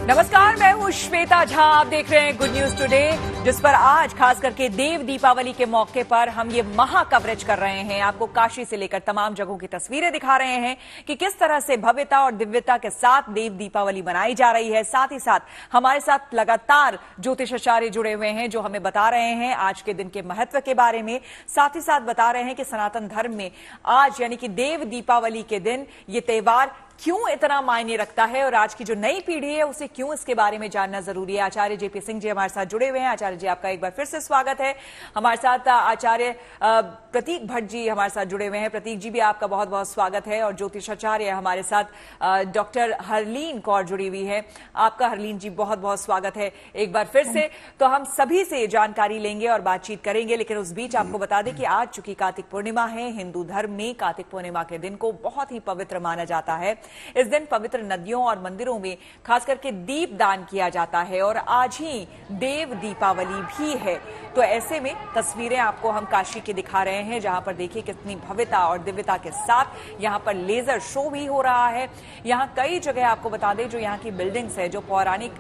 नमस्कार, मैं हूं श्वेता झा। आप देख रहे हैं गुड न्यूज टुडे, जिस पर आज खास करके देव दीपावली के मौके पर हम ये महा कवरेज कर रहे हैं। आपको काशी से लेकर तमाम जगहों की तस्वीरें दिखा रहे हैं कि किस तरह से भव्यता और दिव्यता के साथ देव दीपावली मनाई जा रही है। साथ ही साथ हमारे साथ लगातार ज्योतिषाचार्य जुड़े हुए हैं जो हमें बता रहे हैं आज के दिन के महत्व के बारे में। साथ ही साथ बता रहे हैं कि सनातन धर्म में आज यानी कि देव दीपावली के दिन ये त्योहार क्यों इतना मायने रखता है और आज की जो नई पीढ़ी है उसे क्यों इसके बारे में जानना जरूरी है। आचार्य जेपी सिंह जी हमारे साथ जुड़े हुए हैं। आचार्य जी, आपका एक बार फिर से स्वागत है। हमारे साथ आचार्य प्रतीक भट्ट जी हमारे साथ जुड़े हुए हैं। प्रतीक जी भी आपका बहुत बहुत स्वागत है। और ज्योतिषाचार्य हमारे साथ डॉक्टर हरलीन कौर जुड़ी हुई है। आपका हरलीन जी बहुत बहुत स्वागत है एक बार फिर से। तो हम सभी से जानकारी लेंगे और बातचीत करेंगे, लेकिन उस बीच आपको बता दें कि आज चूंकि कार्तिक पूर्णिमा है, हिंदू धर्म में कार्तिक पूर्णिमा के दिन को बहुत ही पवित्र माना जाता है। इस दिन पवित्र नदियों और मंदिरों में खास करके दीप दान किया जाता है और आज ही देव दीपावली भी है। तो ऐसे में तस्वीरें आपको हम काशी की दिखा रहे हैं, जहां पर देखिए कितनी भव्यता और दिव्यता के साथ यहां पर लेजर शो भी हो रहा है। यहां कई जगह आपको बता दें जो यहां की बिल्डिंग्स है, जो पौराणिक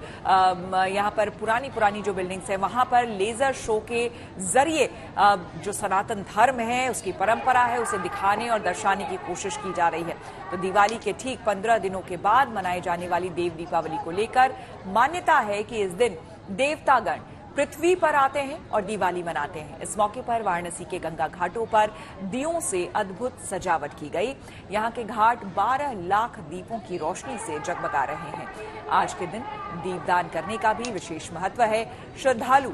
यहां पर पुरानी जो बिल्डिंग्स है, वहां पर लेजर शो के जरिए जो सनातन धर्म है, उसकी परंपरा है, उसे दिखाने और दर्शाने की कोशिश की जा रही है। तो दिवाली के ठीक 15 दिनों के बाद मनाई जाने वाली देव दीपावली को लेकर मान्यता है कि इस दिन देवतागण पृथ्वी पर आते हैं और दिवाली मनाते हैं। इस मौके पर वाराणसी के गंगा घाटों पर दियों से अद्भुत सजावट की गई। यहाँ के घाट 12 लाख दीपों की रोशनी से जगमगा रहे हैं। आज के दिन दीपदान करने का भी विशेष महत्व है। श्रद्धालु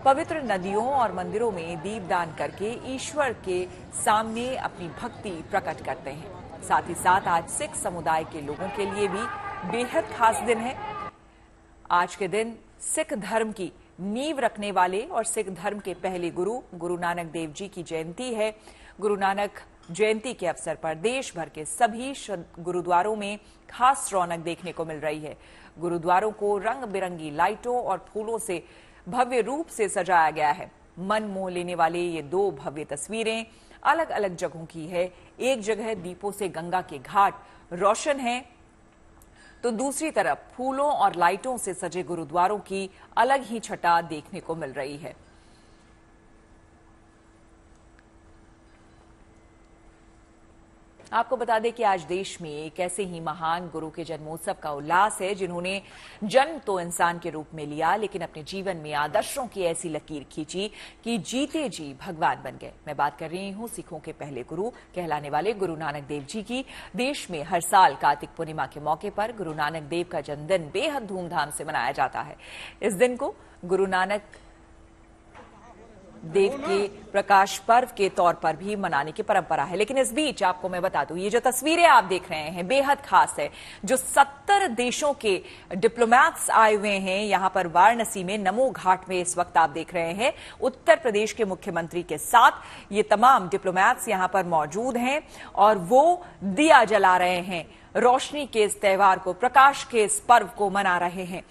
पवित्र नदियों और मंदिरों में दीपदान करके ईश्वर के सामने अपनी भक्ति प्रकट करते हैं। साथ ही साथ आज सिख समुदाय के लोगों के लिए भी बेहद खास दिन है। आज के दिन सिख धर्म की नींव रखने वाले और सिख धर्म के पहले गुरु नानक देव जी की जयंती है। गुरु नानक जयंती के अवसर पर देश भर के सभी गुरुद्वारों में खास रौनक देखने को मिल रही है। गुरुद्वारों को रंग बिरंगी लाइटों और फूलों से भव्य रूप से सजाया गया है। मन मोह लेने वाले ये दो भव्य तस्वीरें अलग अलग जगहों की है। एक जगह दीपों से गंगा के घाट रोशन हैं, तो दूसरी तरफ फूलों और लाइटों से सजे गुरुद्वारों की अलग ही छटा देखने को मिल रही है। आपको बता दें कि आज देश में एक ऐसे ही महान गुरु के जन्मोत्सव का उल्लास है जिन्होंने जन्म तो इंसान के रूप में लिया, लेकिन अपने जीवन में आदर्शों की ऐसी लकीर खींची कि जीते जी भगवान बन गए। मैं बात कर रही हूं सिखों के पहले गुरु कहलाने वाले गुरु नानक देव जी की। देश में हर साल कार्तिक पूर्णिमा के मौके पर गुरु नानक देव का जन्मदिन बेहद धूमधाम से मनाया जाता है। इस दिन को गुरु नानक देव के प्रकाश पर्व के तौर पर भी मनाने की परंपरा है। लेकिन इस बीच आपको मैं बता दूं, ये जो तस्वीरें आप देख रहे हैं बेहद खास है। जो 70 देशों के डिप्लोमैट्स आए हुए हैं यहां पर वाराणसी में नमो घाट में इस वक्त आप देख रहे हैं उत्तर प्रदेश के मुख्यमंत्री के साथ ये तमाम डिप्लोमैट्स यहां पर मौजूद हैं और वो दिया जला रहे हैं। रोशनी के इस त्योहार को, प्रकाश के इस पर्व को मना रहे हैं।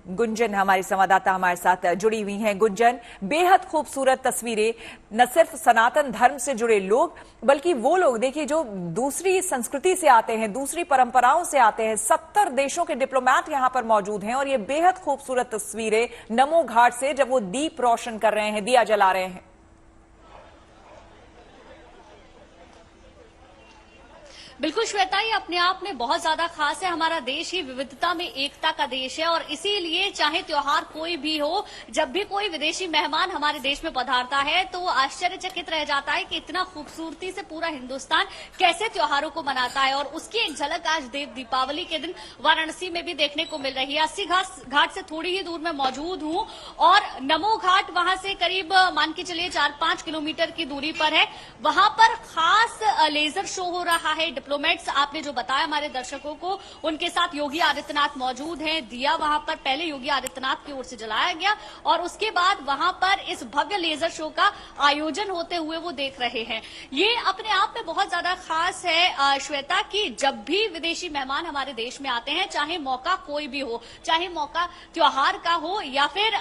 गुंजन हमारी संवाददाता हमारे साथ जुड़ी हुई हैं। गुंजन, बेहद खूबसूरत तस्वीरें। न सिर्फ सनातन धर्म से जुड़े लोग बल्कि वो लोग देखिए जो दूसरी संस्कृति से आते हैं, दूसरी परंपराओं से आते हैं। 70 देशों के डिप्लोमैट यहां पर मौजूद हैं और ये बेहद खूबसूरत तस्वीरें नमो घाट से जब वो दीप रोशन कर रहे हैं, दिया जला रहे हैं। बिल्कुल श्वेता, ये अपने आप में बहुत ज्यादा खास है। हमारा देश ही विविधता में एकता का देश है और इसीलिए चाहे त्योहार कोई भी हो, जब भी कोई विदेशी मेहमान हमारे देश में पधारता है तो आश्चर्यचकित रह जाता है कि इतना खूबसूरती से पूरा हिंदुस्तान कैसे त्योहारों को मनाता है। और उसकी एक झलक आज देव दीपावली के दिन वाराणसी में भी देखने को मिल रही है। अस्सी घाट से थोड़ी ही दूर में मौजूद हूं और नमो घाट वहां से करीब मान के चलिए 4-5 किलोमीटर की दूरी पर है। वहां पर खास लेजर शो हो रहा है। डिप्लोमेट्स आपने जो बताया हमारे दर्शकों को, उनके साथ योगी आदित्यनाथ मौजूद हैं। दिया वहां पर पहले योगी आदित्यनाथ की ओर से जलाया गया और उसके बाद वहां पर इस भव्य लेजर शो का आयोजन होते हुए वो देख रहे हैं। ये अपने आप में बहुत ज्यादा खास है श्वेता, कि जब भी विदेशी मेहमान हमारे देश में आते हैं, चाहे मौका कोई भी हो, चाहे मौका त्योहार का हो या फिर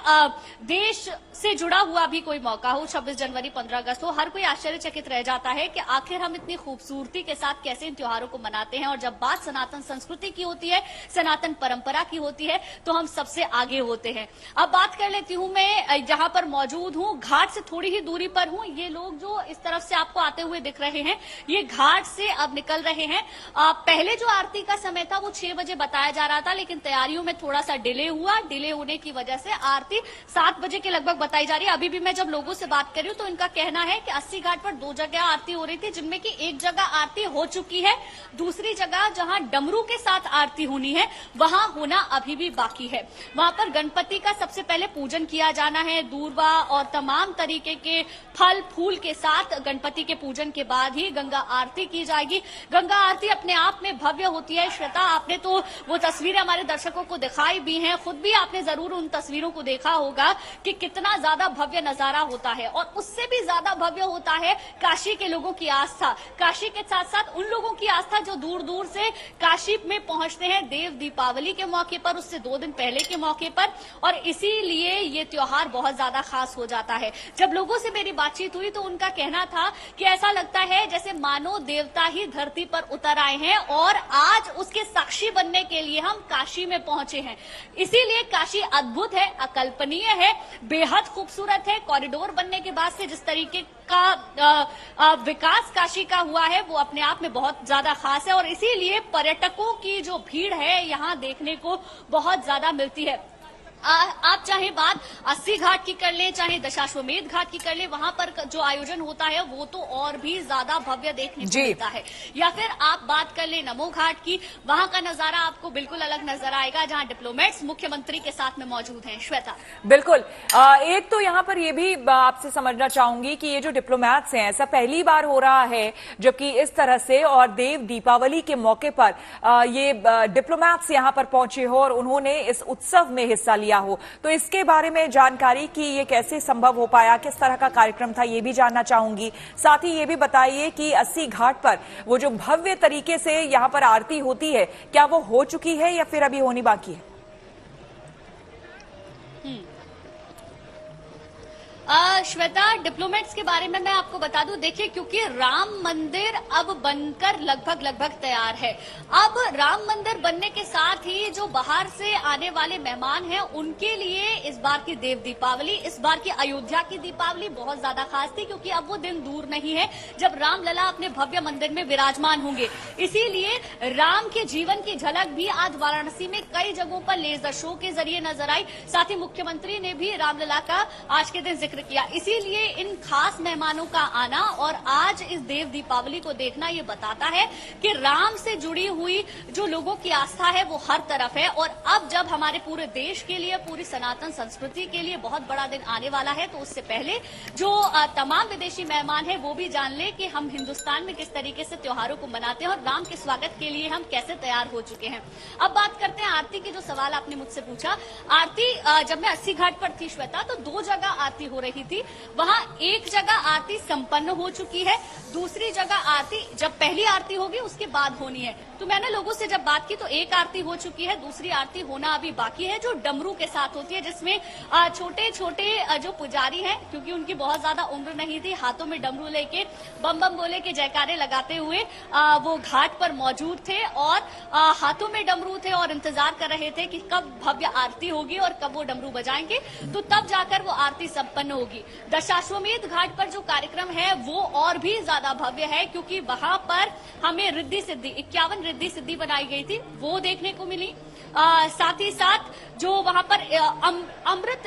देश से जुड़ा हुआ भी कोई मौका हो, 26 जनवरी 15 अगस्त हो, हर कोई आश्चर्यचकित रह जाता है कि आखिर हम इतनी खूबसूरती के साथ कैसे इन त्योहारों को मनाते हैं। और जब बात सनातन संस्कृति की होती है, सनातन परंपरा की होती है, तो हम सबसे आगे होते हैं। अब बात कर लेती हूं, मैं जहां पर मौजूद हूं, घाट से थोड़ी ही दूरी पर हूं। ये लोग जो इस तरफ से आपको आते हुए दिख रहे हैं, ये घाट से अब निकल रहे हैं। पहले जो आरती का समय था वो 6 बजे बताया जा रहा था, लेकिन तैयारियों में थोड़ा सा डिले हुआ। डिले होने की वजह से आरती 7 बजे के लगभग बताई जा रही है। अभी भी मैं जब लोगों से बात कर रही हूं तो इनका कहना है कि 80 घाट पर 2 जगह आरती हो रही थी, जिनमें की एक जगह आरती हो चुकी है, दूसरी जगह जहां डमरू के साथ आरती होनी है वहां होना अभी भी बाकी है। वहां पर गणपति का सबसे पहले पूजन किया जाना है, दूर्वा और तमाम तरीके के फल फूल के साथ गणपति के पूजन के बाद ही गंगा आरती की जाएगी। गंगा आरती अपने आप में भव्य होती है। श्वेता, आपने तो वो तस्वीरें हमारे दर्शकों को दिखाई भी हैं, खुद भी आपने जरूर उन तस्वीरों को देखा होगा कि कितना ज्यादा भव्य नजारा होता है। और उससे भी ज्यादा भव्य होता है काशी के लोगों की आस्था, काशी के साथ साथ उन लोगों की आस्था जो दूर दूर से काशी में पहुंचते हैं देव दीपावली के मौके पर, उससे 2 दिन पहले के मौके पर। और इसीलिए ये त्योहार बहुत ज्यादा खास हो जाता है। जब लोगों से मेरी बातचीत हुई तो उनका कहना था कि ऐसा लगता है जैसे मानो देवता ही धरती पर उतर आए हैं और आज उसके साक्षी बनने के लिए हम काशी में पहुंचे हैं। इसीलिए काशी अद्भुत है, अकल्पनीय है, बेहद खूबसूरत है। कॉरिडोर बनने के बाद से जिस तरीके का विकास काशी का हुआ है वो अपने आप में बहुत ज्यादा खास है। और इसीलिए पर्यटकों की जो भीड़ है यहाँ देखने को बहुत ज्यादा मिलती है। आप चाहे बात 80 घाट की कर लें, चाहे दशाश्वमेध घाट की कर लें, वहां पर जो आयोजन होता है वो तो और भी ज्यादा भव्य देखने को मिलता है। या फिर आप बात कर लें नमो घाट की, वहां का नजारा आपको बिल्कुल अलग नजर आएगा, जहां डिप्लोमेट्स मुख्यमंत्री के साथ में मौजूद हैं। श्वेता, बिल्कुल। एक तो यहाँ पर ये भी आपसे समझना चाहूंगी कि ये जो डिप्लोमैट्स हैं, ऐसा पहली बार हो रहा है जबकि इस तरह से और देव दीपावली के मौके पर ये डिप्लोमैट्स यहाँ पर पहुंचे हो और उन्होंने इस उत्सव में हिस्सा लिया हो, तो इसके बारे में जानकारी कि ये कैसे संभव हो पाया, किस तरह का कार्यक्रम था, ये भी जानना चाहूंगी। साथ ही ये भी बताइए कि 80 घाट पर वो जो भव्य तरीके से यहाँ पर आरती होती है, क्या वो हो चुकी है या फिर अभी होनी बाकी है? श्वेता, डिप्लोमेट्स के बारे में मैं आपको बता दूं, देखिए क्योंकि राम मंदिर अब बनकर लगभग तैयार है। अब राम मंदिर बनने के साथ ही जो बाहर से आने वाले मेहमान हैं उनके लिए इस बार की देव दीपावली, इस बार की अयोध्या की दीपावली बहुत ज्यादा खास थी, क्योंकि अब वो दिन दूर नहीं है जब रामलला अपने भव्य मंदिर में विराजमान होंगे। इसीलिए राम के जीवन की झलक भी आज वाराणसी में कई जगहों पर लेजर शो के जरिए नजर आई। साथ ही मुख्यमंत्री ने भी रामलला का आज के दिन जिक्र किया। इसीलिए इन खास मेहमानों का आना और आज इस देव दीपावली को देखना ये बताता है कि राम से जुड़ी हुई जो लोगों की आस्था है वो हर तरफ है। और अब जब हमारे पूरे देश के लिए, पूरी सनातन संस्कृति के लिए बहुत बड़ा दिन आने वाला है, तो उससे पहले जो तमाम विदेशी मेहमान हैं वो भी जान ले कि हम हिंदुस्तान में किस तरीके से त्योहारों को मनाते हैं और राम के स्वागत के लिए हम कैसे तैयार हो चुके हैं। अब बात करते हैं आरती के, जो सवाल आपने मुझसे पूछा। आरती जब मैं 80 घाट पर थी श्वेता, तो 2 जगह आरती हो रही थी। वहां एक जगह आरती संपन्न हो चुकी है, दूसरी जगह आरती जब पहली आरती होगी उसके बाद होनी है। तो मैंने लोगों से जब बात की तो एक आरती हो चुकी है, दूसरी आरती होना अभी बाकी है, जो डमरू के साथ होती है, जिसमें छोटे छोटे जो पुजारी हैं, क्योंकि उनकी बहुत ज्यादा उम्र नहीं थी, हाथों में डमरू लेके बम बम बोले के जयकारे लगाते हुए वो घाट पर मौजूद थे और हाथों में डमरू थे और इंतजार कर रहे थे कि कब भव्य आरती होगी और कब वो डमरू बजाएंगे, तो तब जाकर वो आरती संपन्न होगी। दशाश्वमेध घाट पर जो कार्यक्रम है वो और भी ज्यादा भव्य है, क्योंकि वहां पर हमें रिद्धि सिद्धि 51 रिद्धि सिद्धि बनाई गई थी, वो देखने को मिली। साथ ही साथ जो वहां पर अमृत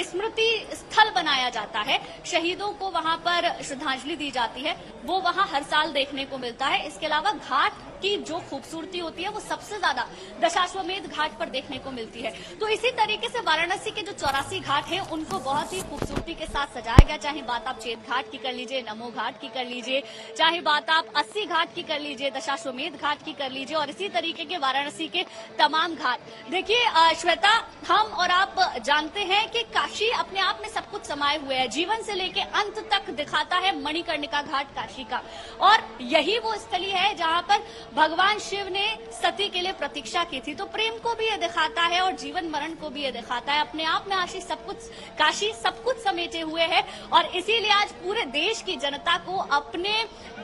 स्मृति स्थल बनाया जाता है, शहीदों को वहां पर श्रद्धांजलि दी जाती है, वो वहां हर साल देखने को मिलता है। इसके अलावा घाट की जो खूबसूरती होती है वो सबसे ज्यादा दशाश्वमेध घाट पर देखने को मिलती है। तो इसी तरीके से वाराणसी के जो 84 घाट हैं उनको बहुत ही खूबसूरती के साथ सजाया गया। चाहे बात आप चेत घाट की कर लीजिए, नमो घाट की कर लीजिए, चाहे बात आप 80 घाट की कर लीजिए, दशाश्वमेध घाट की कर लीजिए, और इसी तरीके के वाराणसी के तमाम घाट। देखिए श्वेता, हम और आप जानते हैं कि काशी अपने आप में सब कुछ समाये हुए है, जीवन से लेके अंत तक दिखाता है मणिकर्णिका घाट काशी का। और यही वो स्थली है जहां पर भगवान शिव ने सती के लिए प्रतीक्षा की थी। तो प्रेम को भी ये दिखाता है और जीवन मरण को भी ये दिखाता है। अपने आप में काशी सब कुछ समेटे हुए है और इसीलिए आज पूरे देश की जनता को अपने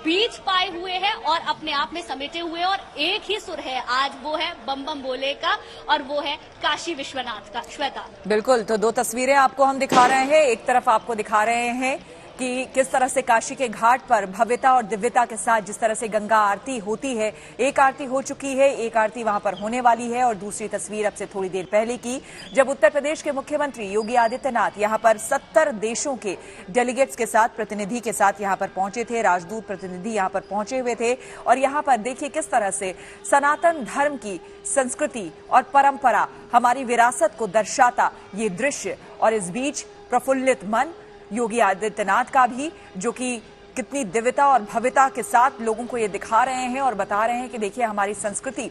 बीच पाए हुए है और अपने आप में समेटे हुए, और एक ही सुर है आज, वो है बम बम बोले का और वो है काशी विश्वनाथ का। श्वेता, बिल्कुल, तो दो तस्वीरें आपको हम दिखा रहे हैं। एक तरफ आपको दिखा रहे हैं कि किस तरह से काशी के घाट पर भव्यता और दिव्यता के साथ जिस तरह से गंगा आरती होती है। एक आरती हो चुकी है, एक आरती वहां पर होने वाली है। और दूसरी तस्वीर अब से थोड़ी देर पहले की, जब उत्तर प्रदेश के मुख्यमंत्री योगी आदित्यनाथ यहां पर 70 देशों के डेलीगेट्स के साथ, प्रतिनिधि के साथ यहां पर पहुंचे थे। राजदूत प्रतिनिधि यहां पर पहुंचे हुए थे और यहां पर देखिए किस तरह से सनातन धर्म की संस्कृति और परंपरा, हमारी विरासत को दर्शाता ये दृश्य। और इस बीच प्रफुल्लित मन योगी आदित्यनाथ का भी, जो कि कितनी दिव्यता और भव्यता के साथ लोगों को ये दिखा रहे हैं और बता रहे हैं कि देखिए हमारी संस्कृति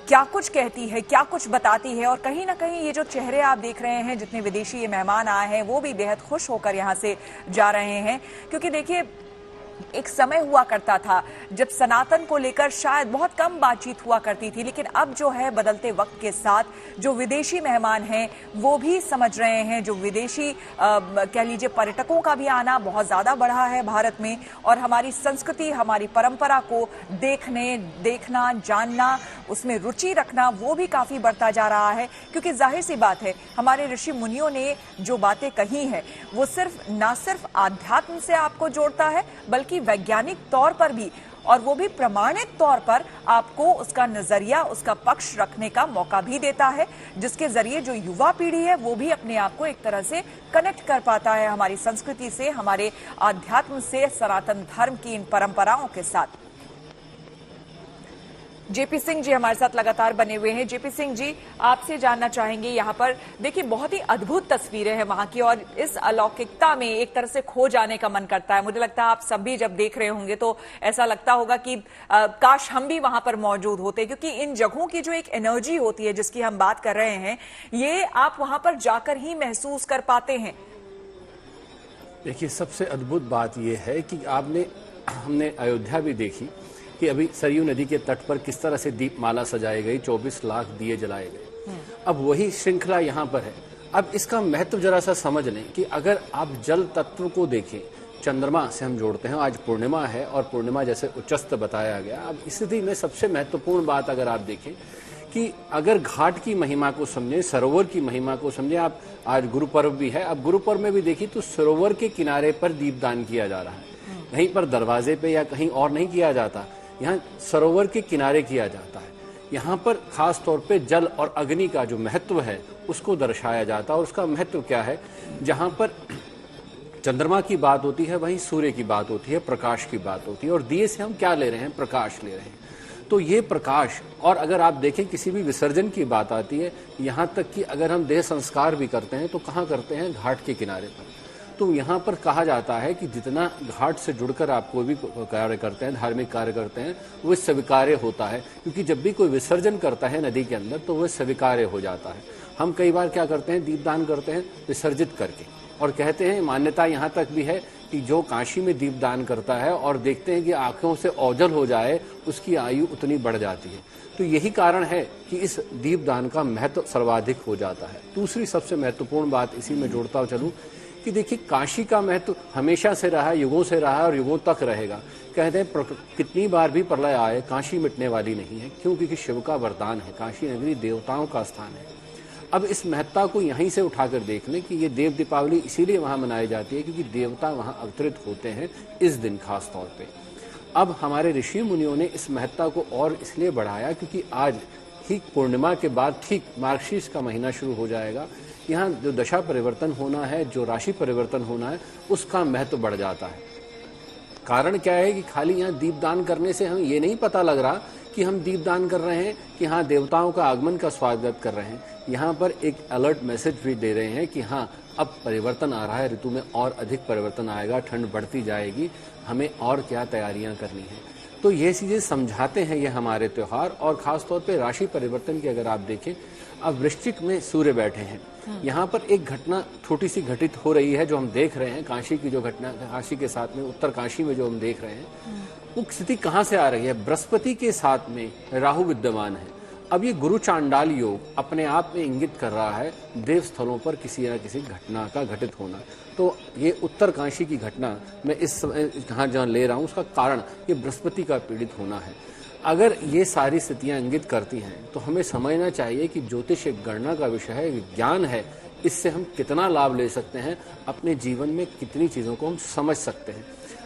क्या कुछ कहती है, क्या कुछ बताती है। और कहीं ना कहीं ये जो चेहरे आप देख रहे हैं, जितने विदेशी ये मेहमान आए हैं, वो भी बेहद खुश होकर यहां से जा रहे हैं। क्योंकि देखिए एक समय हुआ करता था जब सनातन को लेकर शायद बहुत कम बातचीत हुआ करती थी, लेकिन अब जो है बदलते वक्त के साथ जो विदेशी मेहमान हैं वो भी समझ रहे हैं, जो विदेशी कह लीजिए पर्यटकों का भी आना बहुत ज्यादा बढ़ा है भारत में। और हमारी संस्कृति, हमारी परंपरा को देखना, जानना, उसमें रुचि रखना, वो भी काफी बढ़ता जा रहा है। क्योंकि जाहिर सी बात है, हमारे ऋषि मुनियों ने जो बातें कही हैं वो ना सिर्फ आध्यात्म से आपको जोड़ता है बल्कि वैज्ञानिक तौर पर भी, और वो भी प्रमाणित तौर पर आपको उसका नजरिया, उसका पक्ष रखने का मौका भी देता है, जिसके जरिए जो युवा पीढ़ी है वो भी अपने आप को एक तरह से कनेक्ट कर पाता है हमारी संस्कृति से, हमारे आध्यात्म से, सनातन धर्म की इन परंपराओं के साथ। जेपी सिंह जी हमारे साथ लगातार बने हुए हैं। जेपी सिंह जी, आपसे जानना चाहेंगे, यहाँ पर देखिए बहुत ही अद्भुत तस्वीरें हैं वहां की, और इस अलौकिकता में एक तरह से खो जाने का मन करता है। मुझे लगता है आप सब भी जब देख रहे होंगे तो ऐसा लगता होगा कि काश हम भी वहां पर मौजूद होते, क्योंकि इन जगहों की जो एक एनर्जी होती है जिसकी हम बात कर रहे हैं, ये आप वहां पर जाकर ही महसूस कर पाते हैं। देखिए, सबसे अद्भुत बात यह है कि हमने अयोध्या भी देखी कि अभी सरयू नदी के तट पर किस तरह से दीपमाला सजाई गई, 24 लाख दिए जलाए गए। अब वही श्रृंखला यहाँ पर है। अब इसका महत्व जरा सा समझ लें कि अगर आप जल तत्व को देखें, चंद्रमा से हम जोड़ते हैं, आज पूर्णिमा है और पूर्णिमा जैसे उच्चस्त बताया गया। अब इस स्थिति में सबसे महत्वपूर्ण बात अगर आप देखें कि अगर घाट की महिमा को समझें, सरोवर की महिमा को समझें, आप आज गुरु पर्व भी है, अब गुरु पर्व में भी देखिए तो सरोवर के किनारे पर दीपदान किया जा रहा है। कहीं पर दरवाजे पे या कहीं और नहीं किया जाता, यहाँ सरोवर के किनारे किया जाता है। यहाँ पर खास तौर पे जल और अग्नि का जो महत्व है उसको दर्शाया जाता है। और उसका महत्व क्या है, जहाँ पर चंद्रमा की बात होती है वहीं सूर्य की बात होती है, प्रकाश की बात होती है। और दिए से हम क्या ले रहे हैं, प्रकाश ले रहे हैं। तो ये प्रकाश, और अगर आप देखें किसी भी विसर्जन की बात आती है, यहाँ तक कि अगर हम देह संस्कार भी करते हैं तो कहाँ करते हैं, घाट के किनारे पर। तो यहाँ पर कहा जाता है कि जितना घाट से जुड़कर आप कोई भी कार्य करते हैं, धार्मिक कार्य करते हैं, वो स्वीकार्य होता है। क्योंकि जब भी कोई विसर्जन करता है नदी के अंदर तो वह स्वीकार्य हो जाता है। हम कई बार क्या करते हैं, दीपदान करते हैं विसर्जित करके, और कहते हैं, मान्यता यहाँ तक भी है कि जो काशी में दीपदान करता है और देखते हैं कि आंखों से ओझल हो जाए, उसकी आयु उतनी बढ़ जाती है। तो यही कारण है कि इस दीपदान का महत्व सर्वाधिक हो जाता है। दूसरी सबसे महत्वपूर्ण बात इसी में जोड़ता चलूं कि देखिए, काशी का महत्व हमेशा से रहा है, युगों से रहा है और युगों तक रहेगा। कहते हैं कितनी बार भी प्रलय आए, काशी मिटने वाली नहीं है। क्यों? क्योंकि शिव का वरदान है, काशी नगरी देवताओं का स्थान है। अब इस महत्ता को यहीं से उठाकर देख लें कि ये देव दीपावली इसीलिए वहाँ मनाई जाती है क्योंकि देवता वहाँ अवतरित होते हैं इस दिन खास तौर पे। अब हमारे ऋषि मुनियों ने इस महत्ता को और इसलिए बढ़ाया क्योंकि आज ठीक पूर्णिमा के बाद ठीक मार्गशीर्ष का महीना शुरू हो जाएगा। यहाँ जो दशा परिवर्तन होना है, जो राशि परिवर्तन होना है, उसका महत्व बढ़ जाता है। कारण क्या है कि खाली यहाँ दीपदान करने से हमें ये नहीं पता लग रहा कि हम दीपदान कर रहे हैं कि हाँ देवताओं का आगमन का स्वागत कर रहे हैं। यहाँ पर एक अलर्ट मैसेज भी दे रहे हैं कि हाँ अब परिवर्तन आ रहा है, ऋतु में और अधिक परिवर्तन आएगा, ठंड बढ़ती जाएगी, हमें और क्या तैयारियां करनी है। तो ये चीजें समझाते हैं ये हमारे त्योहार। और खासतौर पे राशि परिवर्तन की अगर आप देखें, अब वृश्चिक में सूर्य बैठे हैं, यहाँ पर एक घटना छोटी सी घटित हो रही है जो हम देख रहे हैं। काशी की जो घटना, काशी के साथ में उत्तर काशी में जो हम देख रहे हैं, वो स्थिति कहाँ से आ रही है? बृहस्पति के साथ में राहु विद्यमान है। अब ये गुरु चांडाल योग अपने आप में इंगित कर रहा है देव स्थलों पर किसी न किसी घटना का घटित होना। तो ये उत्तर काशी की घटना मैं इस समय जहाँ ले रहा हूँ, उसका कारण ये बृहस्पति का पीड़ित होना है। अगर ये सारी स्थितियां इंगित करती हैं तो हमें समझना चाहिए कि ज्योतिष एक गणना का विषय है, विज्ञान है। इससे हम कितना लाभ ले सकते हैं, अपने जीवन में कितनी चीज़ों को हम समझ सकते हैं।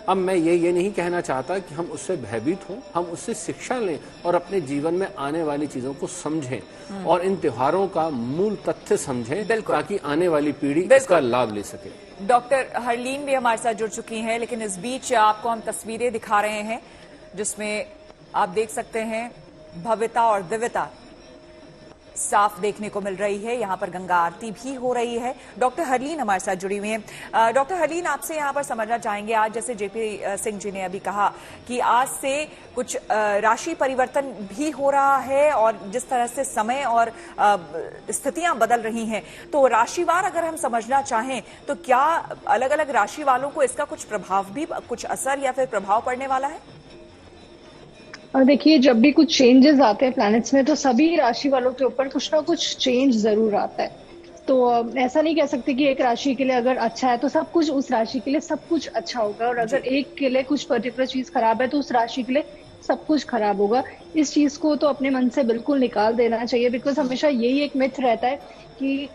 अब मैं ये नहीं कहना चाहता कि हम उससे भयभीत हों, हम उससे शिक्षा लें और अपने जीवन में आने वाली चीज़ों को समझें और इन त्योहारों का मूल तथ्य समझें, ताकि आने वाली पीढ़ी इसका लाभ ले सके। डॉक्टर हरलीन भी हमारे साथ जुड़ चुकी हैं, लेकिन इस बीच आपको हम तस्वीरें दिखा रहे हैं जिसमें आप देख सकते हैं भव्यता और दिव्यता साफ देखने को मिल रही है। यहाँ पर गंगा आरती भी हो रही है। डॉक्टर हरलीन हमारे साथ जुड़ी हुई हैं। डॉक्टर हरलीन, आपसे यहाँ पर समझना चाहेंगे, आज जैसे जेपी सिंह जी ने अभी कहा कि आज से कुछ राशि परिवर्तन भी हो रहा है और जिस तरह से समय और स्थितियां बदल रही हैं, तो राशिवार अगर हम समझना चाहें तो क्या अलग अलग राशि वालों को इसका कुछ प्रभाव भी, कुछ असर या फिर प्रभाव पड़ने वाला है? और देखिए, जब भी कुछ चेंजेस आते हैं प्लैनेट्स में तो सभी राशि वालों के ऊपर कुछ ना कुछ चेंज जरूर आता है। तो ऐसा नहीं कह सकते कि एक राशि के लिए अगर अच्छा है तो सब कुछ उस राशि के लिए सब कुछ अच्छा होगा, और अगर एक के लिए कुछ पर्टिकुलर चीज खराब है तो उस राशि के लिए सब कुछ खराब होगा। इस चीज को तो अपने मन से बिल्कुल निकाल देना चाहिए, बिकॉज हमेशा यही एक मिथ रहता है कि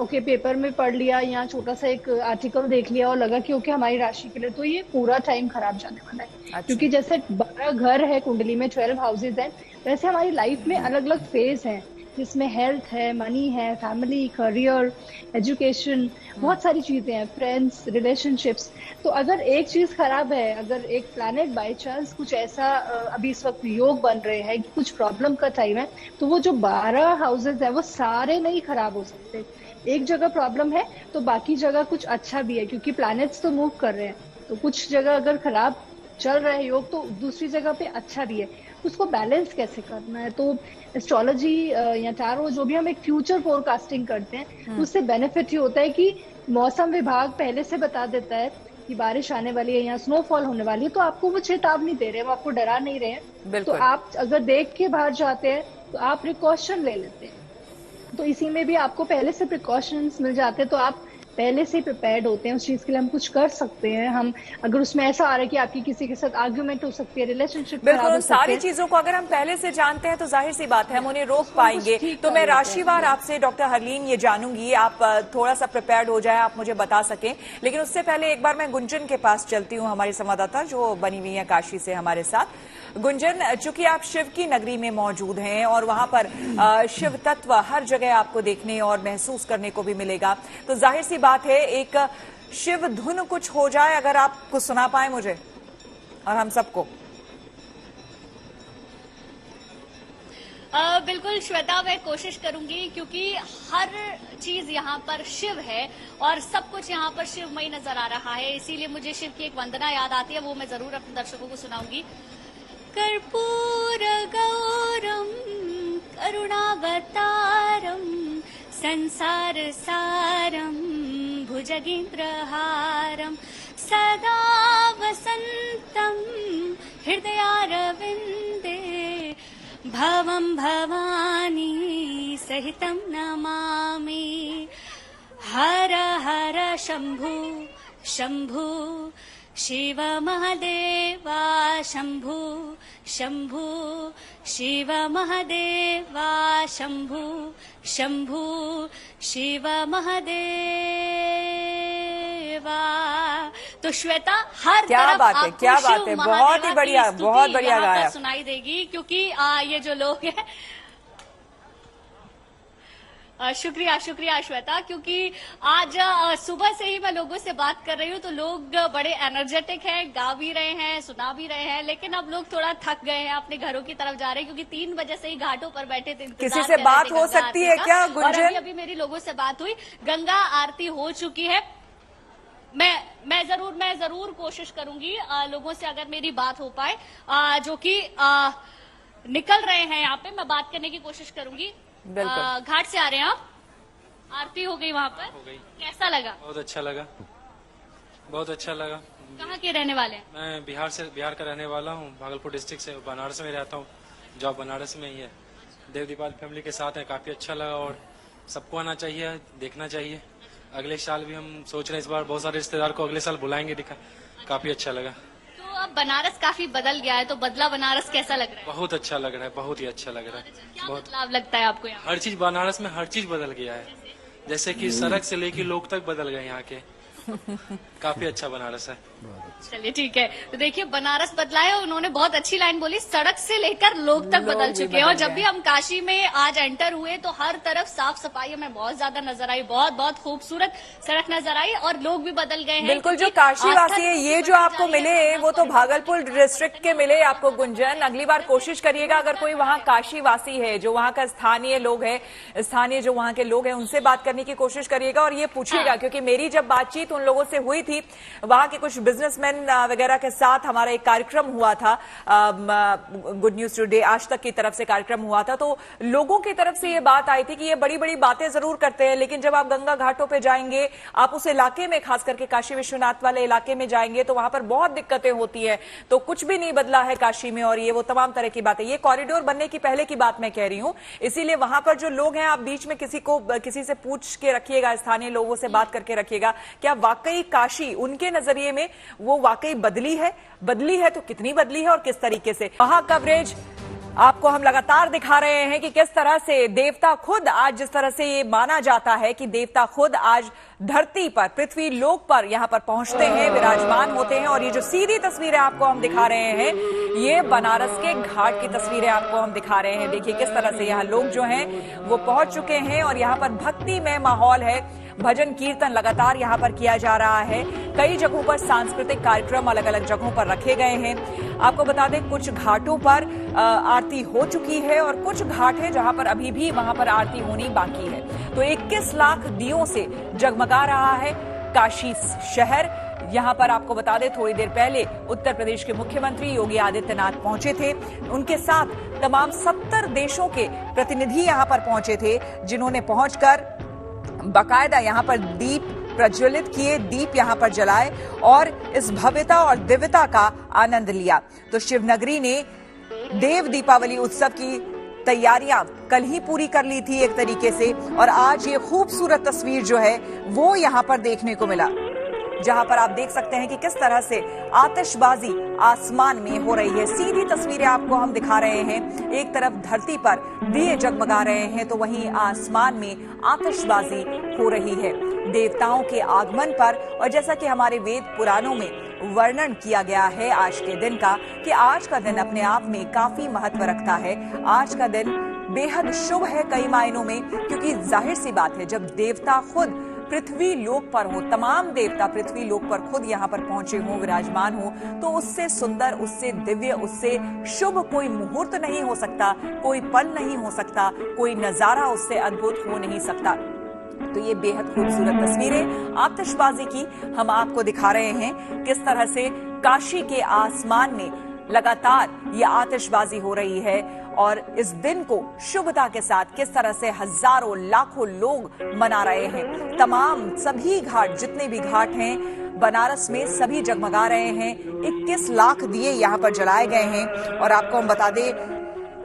ओके पेपर में पढ़ लिया या छोटा सा एक आर्टिकल देख लिया और लगा कि ओके हमारी राशि के लिए तो ये पूरा टाइम खराब जाने वाला है। अच्छा। क्योंकि जैसे 12 घर है कुंडली में, 12 हाउसेज हैं, वैसे हमारी लाइफ में अलग अलग फेज हैं जिसमें हेल्थ है, मनी है, फैमिली, करियर, एजुकेशन, बहुत सारी चीजें हैं, फ्रेंड्स, रिलेशनशिप्स। तो अगर एक चीज खराब है, अगर एक प्लैनेट बाय चांस कुछ ऐसा अभी इस वक्त योग बन रहे हैं कि कुछ प्रॉब्लम का टाइम है, तो वो जो 12 हाउसेज है वो सारे नहीं खराब हो सकते। एक जगह प्रॉब्लम है तो बाकी जगह कुछ अच्छा भी है, क्योंकि प्लैनेट्स तो मूव कर रहे हैं। तो कुछ जगह अगर खराब चल रहा है योग तो दूसरी जगह पे अच्छा भी है। उसको बैलेंस कैसे करना है, तो एस्ट्रोलॉजी या टैरो जो भी हम एक फ्यूचर फोरकास्टिंग करते हैं, उससे बेनिफिट ये होता है कि मौसम विभाग पहले से बता देता है कि बारिश आने वाली है या स्नोफॉल होने वाली है, तो आपको वो चेतावनी दे रहे हैं, वो आपको डरा नहीं रहे हैं। तो आप अगर देख के बाहर जाते हैं तो आप प्रिकॉशन ले लेते हैं, तो इसी में भी आपको पहले से प्रिकॉशंस मिल जाते हैं, तो आप पहले से प्रिपेयर्ड होते हैं। उस चीज के लिए हम कुछ कर सकते हैं। हम अगर उसमें ऐसा आ रहा है कि आपकी किसी के साथ आर्ग्यूमेंट हो सकती है, रिलेशनशिप बिल्कुल, उन सारी चीजों को अगर हम पहले से जानते हैं तो जाहिर सी बात है हम उन्हें रोक पाएंगे। तो मैं राशिवार आपसे डॉक्टर हरलीन ये जानूंगी, आप थोड़ा सा प्रिपेयर्ड हो जाए, आप मुझे बता सकें। लेकिन उससे पहले एक बार मैं गुंजन के पास चलती हूँ, हमारी संवाददाता जो बनी हुई है काशी से हमारे साथ। गुंजन, चूंकि आप शिव की नगरी में मौजूद हैं और वहां पर शिव तत्व हर जगह आपको देखने और महसूस करने को भी मिलेगा, तो जाहिर सी बात है एक शिव धुन कुछ हो जाए, अगर आप कुछ सुना पाए मुझे और हम सबको। बिल्कुल श्वेता, मैं कोशिश करूंगी, क्योंकि हर चीज यहाँ पर शिव है और सब कुछ यहाँ पर शिवमय नजर आ रहा है, इसीलिए मुझे शिव की एक वंदना याद आती है, वो मैं जरूर अपने दर्शकों को सुनाऊंगी। कर्पूर गौरम करुणावतारम संसार सारम भुजगेन्द्रहारम सदा वसंतम हृदयारविंदे भवं भवानी सहितं नमामि। हर हर शंभु शंभु शिव महादेवा शंभु शंभु शिव महादेवा शंभु शंभु शिव महादेवा। तो श्वेता, हर क्या तरफ बात है, आपको क्या बात शिव है, महादेवा बहुत ही बढ़िया, की बहुत स्तुति बढ़िया यहाँ पर गाया। सुनाई देगी, क्योंकि ये जो लोग हैं, शुक्रिया शुक्रिया श्वेता, क्योंकि आज सुबह से ही मैं लोगों से बात कर रही हूँ तो लोग बड़े एनर्जेटिक हैं, गा भी रहे हैं, सुना भी रहे हैं, लेकिन अब लोग थोड़ा थक गए हैं, अपने घरों की तरफ जा रहे हैं, क्योंकि 3 बजे से ही घाटों पर बैठे थे। किसी से बात हो सकती है क्या गुंजन? अभी मेरी लोगों से बात हुई, गंगा आरती हो चुकी है। मैं मैं जरूर कोशिश करूंगी लोगों से अगर मेरी बात हो पाए जो कि निकल रहे हैं यहाँ पे, मैं बात करने की कोशिश करूंगी। घाट से आ रहे हैं आप, आरती हो गई वहाँ पर, हो गई। कैसा लगा? बहुत अच्छा लगा, बहुत अच्छा लगा। कहाँ के रहने वाले हैं? मैं बिहार का रहने वाला हूँ, भागलपुर डिस्ट्रिक्ट से, बनारस में रहता हूँ, जॉब बनारस में ही है। देव दीपावली फैमिली के साथ है, काफी अच्छा लगा और सबको आना चाहिए, देखना चाहिए। अगले साल भी हम सोच रहे हैं, इस बार बहुत सारे रिश्तेदार को अगले साल बुलाएंगे, दिखा काफी अच्छा लगा। तो अब बनारस काफी बदल गया है, तो बदला बनारस कैसा लग रहा है? बहुत अच्छा लग रहा है, बहुत ही अच्छा लग रहा है। क्या बहुत बदलाव लगता है आपको यहाँ? हर चीज बनारस में, हर चीज बदल गया है, जैसे कि सड़क से लेके लोग तक बदल गए यहाँ के। काफी अच्छा बनारस है। चलिए ठीक है, तो देखिए बनारस बदला है, उन्होंने बहुत अच्छी लाइन बोली, सड़क से लेकर लोग तक बदल चुके हैं। और जब भी हम काशी में आज एंटर हुए तो हर तरफ साफ सफाई हमें बहुत ज्यादा नजर आई, बहुत बहुत खूबसूरत सड़क नजर आई और लोग भी बदल गए हैं। बिल्कुल, जो काशीवासी है ये जो आपको मिले वो तो भागलपुर डिस्ट्रिक्ट के मिले आपको गुंजन। अगली बार कोशिश करिएगा अगर कोई वहाँ काशीवासी है, जो वहाँ का स्थानीय लोग है, स्थानीय जो वहाँ के लोग हैं, उनसे बात करने की कोशिश करिएगा और ये पूछिएगा, क्योंकि मेरी जब बातचीत उन लोगों से हुई थी, वहां के कुछ बिजनेसमैन वगैरह के साथ हमारा एक कार्यक्रम हुआ था, गुड न्यूज टुडे आज तक की तरफ से कार्यक्रम हुआ था, तो लोगों की तरफ से ये बात आई थी कि ये बड़ी बड़ी बातें जरूर करते हैं, लेकिन जब आप गंगा घाटों पे जाएंगे, आप उस इलाके में खास करके काशी विश्वनाथ वाले इलाके में जाएंगे तो वहां पर बहुत दिक्कतें होती है। तो कुछ भी नहीं बदला है काशी में और ये वो तमाम तरह की बातें, ये कॉरिडोर बनने की पहले की बात मैं कह रही हूं, इसीलिए वहां पर जो लोग हैं आप बीच में किसी से पूछ के रखिएगा, स्थानीय लोगों से बात करके रखिएगा, क्या वाकई काशी उनके नजरिए में वो वाकई बदली है तो कितनी बदली है और किस तरीके से। वहां कवरेज आपको हम लगातार दिखा रहे हैं कि किस तरह से देवता खुद आज, जिस तरह से ये माना जाता है कि देवता खुद आज धरती पर, पृथ्वी लोक पर यहां पर पहुंचते हैं, विराजमान होते हैं। और ये जो सीधी तस्वीरें आपको हम दिखा रहे हैं, ये बनारस के घाट की तस्वीरें आपको हम दिखा रहे हैं। देखिए किस तरह से यहाँ लोग जो हैं वो पहुंच चुके हैं और यहाँ पर भक्तिमय माहौल है, भजन कीर्तन लगातार यहाँ पर किया जा रहा है। कई जगहों पर सांस्कृतिक कार्यक्रम अलग अलग जगहों पर रखे गए हैं। आपको बता दें कुछ घाटों पर आरती हो चुकी है और कुछ घाट है जहां पर अभी भी वहां पर आरती होनी बाकी है। तो 21 लाख दियों से जगमगा रहा है काशी शहर। यहां पर आपको बता दें थोड़ी देर पहले उत्तर प्रदेश के मुख्यमंत्री योगी आदित्यनाथ पहुंचे थे, उनके साथ तमाम 70 देशों के प्रतिनिधि यहां पर पहुंचे थे, जिन्होंने पहुंचकर बाकायदा यहां पर दीप प्रज्वलित किए, दीप यहां पर जलाए और इस भव्यता और दिव्यता का आनंद लिया। तो शिवनगरी ने देव दीपावली उत्सव की तैयारियां कल ही पूरी कर ली थी एक तरीके से, और आज ये खूबसूरत तस्वीर जो है वो यहां पर देखने को मिला, जहां पर आप देख सकते हैं कि किस तरह से आतिशबाजी आसमान में हो रही है। सीधी तस्वीरें आपको हम दिखा रहे हैं, एक तरफ धरती पर दिए जगमगा रहे हैं तो वहीं आसमान में आतिशबाजी हो रही है देवताओं के आगमन पर। और जैसा कि हमारे वेद पुराणों में वर्णन किया गया है आज के दिन का, कि आज का दिन अपने आप में काफी महत्व रखता है। आज का दिन बेहद शुभ है कई मायनों में, क्योंकि जाहिर सी बात है जब देवता खुद पृथ्वी लोक पर हो, तमाम देवता पृथ्वी लोक पर खुद यहाँ पर पहुंचे हों, विराजमान हो, तो उससे सुंदर, उससे दिव्य, उससे शुभ कोई मुहूर्त नहीं हो सकता, कोई पल नहीं हो सकता, कोई नजारा उससे अद्भुत हो नहीं सकता। तो ये बेहद खूबसूरत तस्वीरें आतिशबाजी की हम आपको दिखा रहे हैं, किस तरह से काशी के आसमान में लगातार ये आतिशबाजी हो रही है और इस दिन को शुभता के साथ किस तरह से हजारों लाखों लोग मना रहे हैं। तमाम सभी घाट, जितने भी घाट हैं बनारस में, सभी जगमगा रहे हैं। 21 लाख दिए यहाँ पर जलाए गए हैं और आपको हम बता दें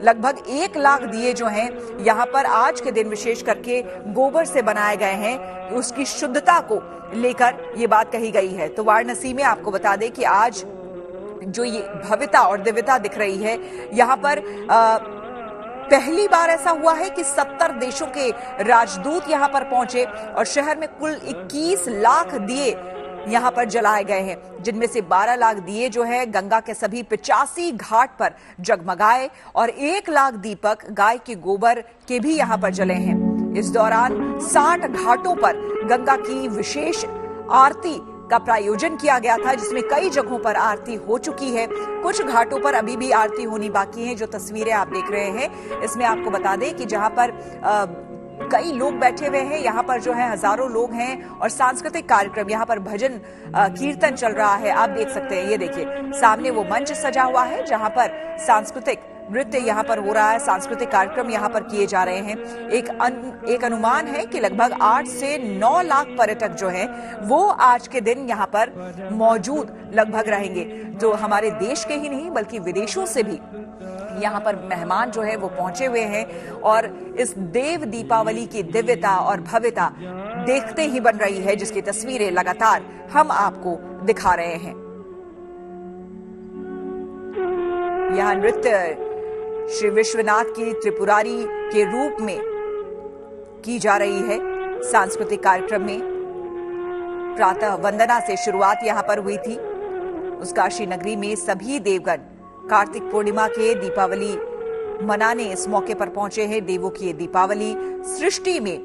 लगभग 1 लाख दिए जो हैं यहाँ पर आज के दिन विशेष करके गोबर से बनाए गए हैं, उसकी शुद्धता को लेकर ये बात कही गई है। तो वाराणसी में आपको बता दें कि आज जो ये भव्यता और दिव्यता दिख रही है, यहाँ पर पहली बार ऐसा हुआ है कि 70 देशों के राजदूत यहाँ पर पहुंचे और शहर में कुल 21 लाख दिए यहाँ पर जलाए गए हैं, जिनमें से 12 लाख दिए जो है गंगा के सभी 85 घाट पर जगमगाए और 1 लाख दीपक गाय के गोबर के भी यहाँ पर जले हैं। इस दौरान 60 घाटों पर गंगा की विशेष आरती का प्रायोजन किया गया था, जिसमें कई जगहों पर आरती हो चुकी है, कुछ घाटों पर अभी भी आरती होनी बाकी है। जो तस्वीरें आप देख रहे हैं इसमें आपको बता दें कि जहां पर कई लोग बैठे हुए हैं यहाँ पर, जो है हजारों लोग हैं और सांस्कृतिक कार्यक्रम, यहाँ पर भजन कीर्तन चल रहा है। आप देख सकते हैं, ये देखिए सामने वो मंच सजा हुआ है जहाँ पर सांस्कृतिक नृत्य यहाँ पर हो रहा है, सांस्कृतिक कार्यक्रम यहाँ पर किए जा रहे हैं। एक अनुमान है कि लगभग 8 से 9 लाख पर्यटक जो हैं वो आज के दिन यहाँ पर मौजूद लगभग रहेंगे। जो हमारे देश के ही नहीं बल्कि विदेशों से भी यहाँ पर मेहमान जो है वो पहुंचे हुए हैं और इस देव दीपावली की दिव्यता और भव्यता देखते ही बन रही है, जिसकी तस्वीरें लगातार हम आपको दिखा रहे हैं। यहाँ नृत्य श्री विश्वनाथ की त्रिपुरारी के रूप में की जा रही है। सांस्कृतिक कार्यक्रम में प्रातः वंदना से शुरुआत यहां पर हुई थी। उस काशी नगरी में सभी देवगण कार्तिक पूर्णिमा के दीपावली मनाने इस मौके पर पहुंचे हैं। देवों की ये दीपावली सृष्टि में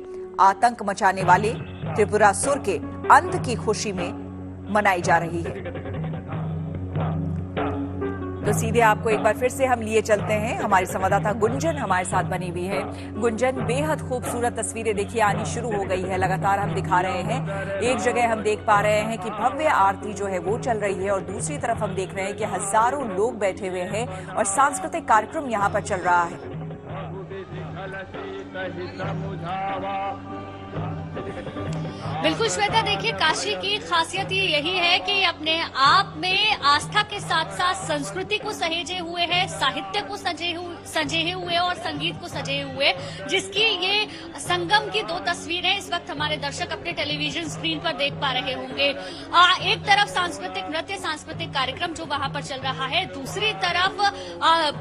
आतंक मचाने वाले त्रिपुरासुर के अंत की खुशी में मनाई जा रही है। तो सीधे आपको एक बार फिर से हम लिए चलते हैं। हमारी संवाददाता गुंजन हमारे साथ बनी हुई है। गुंजन, बेहद खूबसूरत तस्वीरें देखिए आनी शुरू हो गई है, लगातार हम दिखा रहे हैं। एक जगह हम देख पा रहे हैं कि भव्य आरती जो है वो चल रही है और दूसरी तरफ हम देख रहे हैं कि हजारों लोग बैठे हुए हैं और सांस्कृतिक कार्यक्रम यहाँ पर चल रहा है। बिल्कुल श्वेता, देखिए काशी की खासियत ये यही है कि अपने आप में आस्था के साथ साथ संस्कृति को सहेजे हुए है, साहित्य को सजेहे हुए और संगीत को सजे हुए, जिसकी ये संगम की 2 तस्वीरें इस वक्त हमारे दर्शक अपने टेलीविजन स्क्रीन पर देख पा रहे होंगे। एक तरफ सांस्कृतिक नृत्य, सांस्कृतिक कार्यक्रम जो वहां पर चल रहा है, दूसरी तरफ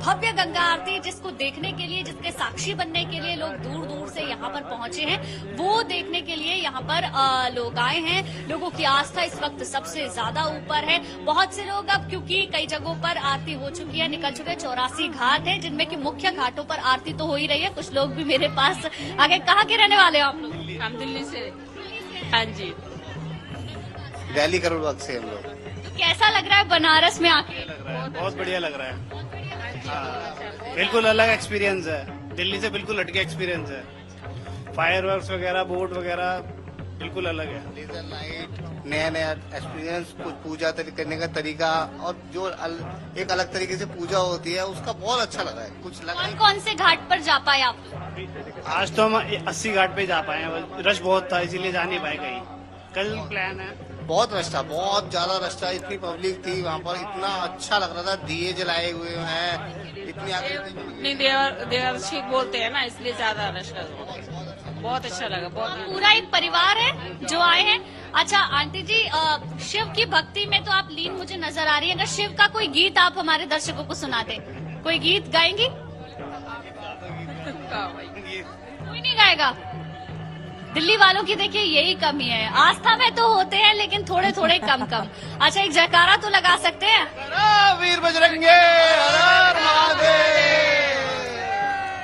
भव्य गंगा आरती, जिसको देखने के लिए, जिसके साक्षी बनने के लिए लोग दूर दूर से यहाँ पर पहुंचे हैं। वो देखने के लिए यहाँ पर लोग आए हैं। लोगों की आस्था इस वक्त सबसे ज्यादा ऊपर है। बहुत से लोग अब, क्योंकि कई जगहों पर आरती हो चुकी है, निकल चुके 84 घाट हैं, जिनमें कि मुख्य घाटों पर आरती तो हो ही रही है। कुछ लोग भी मेरे पास आगे, कहाँ के रहने वाले हो आप लोग? हम दिल्ली से। हाँ जी, दिल्ली करोड़ बाग से हम लोग। तो कैसा लग रहा है बनारस में आके? बहुत बढ़िया लग रहा है। बिल्कुल अलग एक्सपीरियंस है, दिल्ली से बिल्कुल हटके एक्सपीरियंस है। फायरवर्क्स वगैरह, बोट वगैरह बिल्कुल अलग है। लेजर लाइट, नया नया एक्सपीरियंस, कुछ पूजा करने का तरीका और जो एक अलग तरीके से पूजा होती है उसका बहुत अच्छा लगा है। कुछ लगा। कौन से घाट पर जा पाए आप? आज तो हम 80 घाट पे जा पाए हैं, रश बहुत था इसीलिए जा नहीं पाए कहीं। कल प्लान है। बहुत रश था, बहुत ज्यादा रश था, इतनी पब्लिक थी वहाँ पर, इतना अच्छा लग रहा था। दिए जलाए हुए हैं, इतनी नहीं देवर शीत बोलते हैं ना, इसलिए ज्यादा रश का। बहुत अच्छा लगा, बहुत। पूरा एक परिवार है जो आए हैं। अच्छा आंटी जी, शिव की भक्ति में तो आप लीन मुझे नजर आ रही है। अगर शिव का कोई गीत आप हमारे दर्शकों को सुना दें, कोई गीत गाएंगी? कोई नहीं गाएगा। दिल्ली वालों की देखिए यही कमी है, आस्था में तो होते हैं लेकिन थोड़े थोड़े कम कम। अच्छा, एक जयकारा तो लगा सकते हैं? वीर बजरंगे, हर हर महादेव,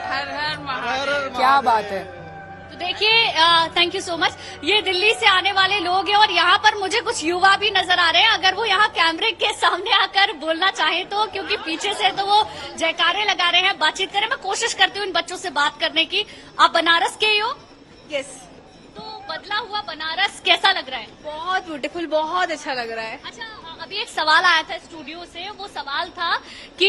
हर हर महादेव। क्या बात है। तो देखिए, थैंक यू सो मच। ये दिल्ली से आने वाले लोग हैं और यहाँ पर मुझे कुछ युवा भी नजर आ रहे हैं। अगर वो यहाँ कैमरे के सामने आकर बोलना चाहे तो, क्योंकि पीछे से तो वो जयकारे लगा रहे हैं, बातचीत करें। मैं कोशिश करती हूँ इन बच्चों से बात करने की। आप बनारस के ही हो? यस। तो बदला हुआ बनारस कैसा लग रहा है? बहुत ब्यूटीफुल, बहुत अच्छा लग रहा है। अच्छा, अभी एक सवाल आया था स्टूडियो से। वो सवाल था कि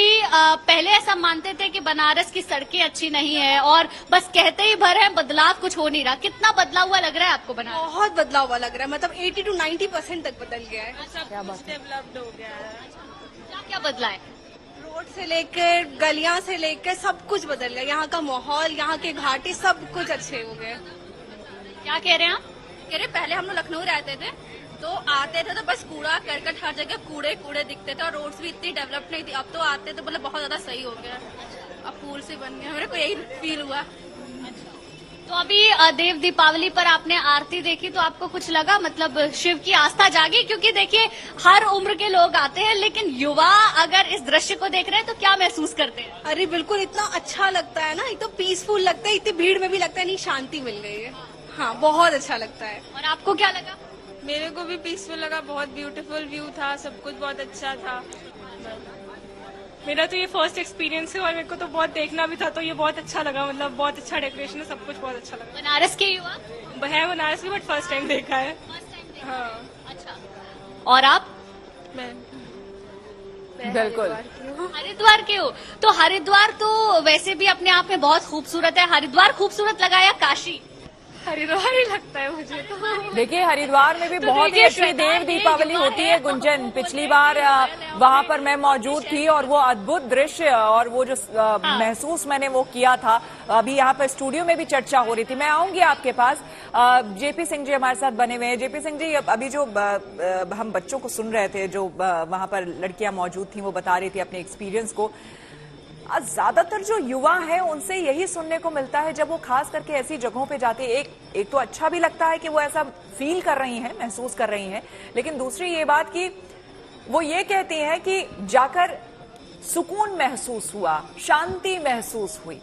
पहले ऐसा मानते थे कि बनारस की सड़कें अच्छी नहीं है और बस कहते ही भर है, बदलाव कुछ हो नहीं रहा। कितना बदला हुआ लग रहा है आपको बनारस? बहुत बदला हुआ लग रहा है, मतलब 80 to 90% तक बदल गया है। क्या बात है। डेवलप्ड हो गया है। क्या क्या बदला है? रोड से लेकर, गलियां से लेकर सब कुछ बदल गया। यहाँ का माहौल, यहाँ के घाटी, सब कुछ अच्छे हो गए। क्या कह रहे हैं आप? कह रहे पहले हम लोग लखनऊ रहते थे तो आते थे तो बस कूड़ा करकट हर जगह कूड़े कूड़े दिखते थे और रोड्स भी इतनी डेवलप नहीं थी। अब तो आते तो मतलब बहुत ज्यादा सही हो गया, अब फूल से बन गया। मेरे को यही फील हुआ। तो अभी देव दीपावली पर आपने आरती देखी तो आपको कुछ लगा, मतलब शिव की आस्था जागी? क्योंकि देखिए हर उम्र के लोग आते हैं, लेकिन युवा अगर इस दृश्य को देख रहे हैं तो क्या महसूस करते हैं? अरे बिल्कुल, इतना अच्छा लगता है ना, एक तो पीसफुल लगता है, इतनी भीड़ में भी लगता है नहीं शांति मिल गई है। हाँ, बहुत अच्छा लगता है। और आपको क्या लगा? मेरे को भी पीसफुल लगा, बहुत ब्यूटीफुल व्यू था, सब कुछ बहुत अच्छा था। मेरा तो ये फर्स्ट एक्सपीरियंस है और मेरे को तो बहुत देखना भी था, तो ये बहुत अच्छा लगा। मतलब बहुत अच्छा डेकोरेशन है, सब कुछ बहुत अच्छा लगा। बनारस के युवा है बनारस की, बट फर्स्ट टाइम देखा है। हाँ, अच्छा। और आप? मैं बिल्कुल हरिद्वार के हो, तो हरिद्वार तो वैसे भी अपने आप में बहुत खूबसूरत है। हरिद्वार खूबसूरत लगा या काशी? हरिद्वार ही लगता है मुझे तो। देखिए हरिद्वार में भी तो बहुत ही देखिए, अच्छी श्वेता, देव दीपावली होती है गुंजन। पिछली बार वहां पर मैं मौजूद थी और वो अद्भुत दृश्य और वो जो महसूस मैंने वो किया था। अभी यहाँ पर स्टूडियो में भी चर्चा हो रही थी। मैं आऊंगी आपके पास। जेपी सिंह जी हमारे साथ बने हुए हैं। जेपी सिंह जी, अभी जो हम बच्चों को सुन रहे थे, जो वहां पर लड़कियां मौजूद थी, वो बता रही थी अपने एक्सपीरियंस को। ज्यादातर जो युवा हैं उनसे यही सुनने को मिलता है जब वो खास करके ऐसी जगहों पे जाते हैं। एक तो अच्छा भी लगता है कि वो ऐसा फील कर रही हैं, महसूस कर रही हैं, लेकिन दूसरी ये बात कि वो ये कहती हैं कि जाकर सुकून महसूस हुआ, शांति महसूस हुई।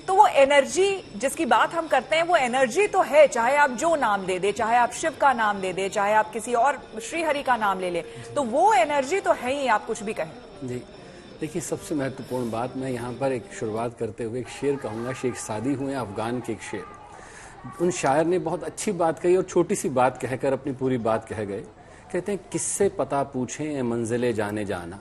तो वो एनर्जी जिसकी बात हम करते हैं, वो एनर्जी तो है, चाहे आप जो नाम दे दे, चाहे आप शिव का नाम दे दे, चाहे आप किसी और श्रीहरि का नाम ले ले, तो वो एनर्जी तो है ही, आप कुछ भी कहें। जी देखिए, सबसे महत्वपूर्ण बात, मैं यहाँ पर एक शुरुआत करते हुए एक शेर कहूँगा। शेख सादी हुए अफगान के एक शेर। उन शायर ने बहुत अच्छी बात कही और छोटी सी बात कहकर अपनी पूरी बात कह गए। कहते हैं, किससे पता पूछें मंजिले जाने जाना,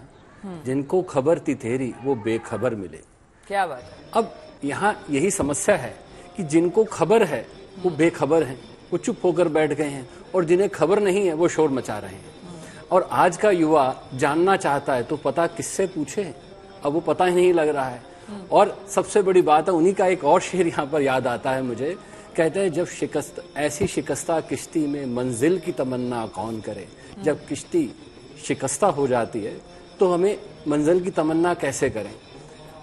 जिनको खबर थी तेरी वो बेखबर मिले। क्या बात है। अब यहाँ यही समस्या है कि जिनको खबर है वो बेखबर हैं, वो चुप होकर बैठ गए हैं, और जिन्हें खबर नहीं है वो शोर मचा रहे हैं। और आज का युवा जानना चाहता है तो पता किससे पूछे, अब वो पता ही नहीं लग रहा है। और सबसे बड़ी बात है, उन्हीं का एक और शेर यहाँ पर याद आता है मुझे। कहते हैं, जब ऐसी शिकस्ता किश्ती में मंजिल की तमन्ना कौन करे। जब किश्ती शिकस्ता हो जाती है तो हमें मंजिल की तमन्ना कैसे करें।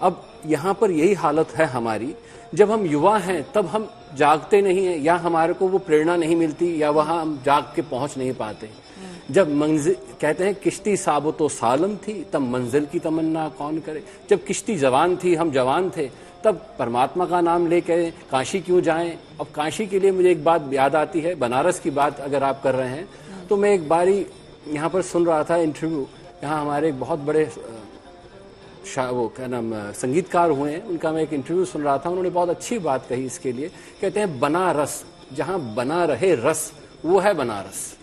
अब यहाँ पर यही हालत है हमारी। जब हम युवा हैं तब हम जागते नहीं हैं, या हमारे को वो प्रेरणा नहीं मिलती, या वहाँ हम जाग के पहुँच नहीं पाते। जब मंजिल, कहते हैं, किश्ती साबुतो सालम थी तब मंजिल की तमन्ना कौन करे। जब किश्ती जवान थी, हम जवान थे, तब परमात्मा का नाम लेकर काशी क्यों जाएं। अब काशी के लिए मुझे एक बात याद आती है, बनारस की बात अगर आप कर रहे हैं तो मैं एक बारी यहाँ पर सुन रहा था इंटरव्यू। यहाँ हमारे एक बहुत बड़े वो क्या नाम संगीतकार हुए हैं, उनका मैं एक इंटरव्यू सुन रहा था। उन्होंने बहुत अच्छी बात कही इसके लिए। कहते हैं, बनारस, जहाँ बना रहे रस वो है बनारस।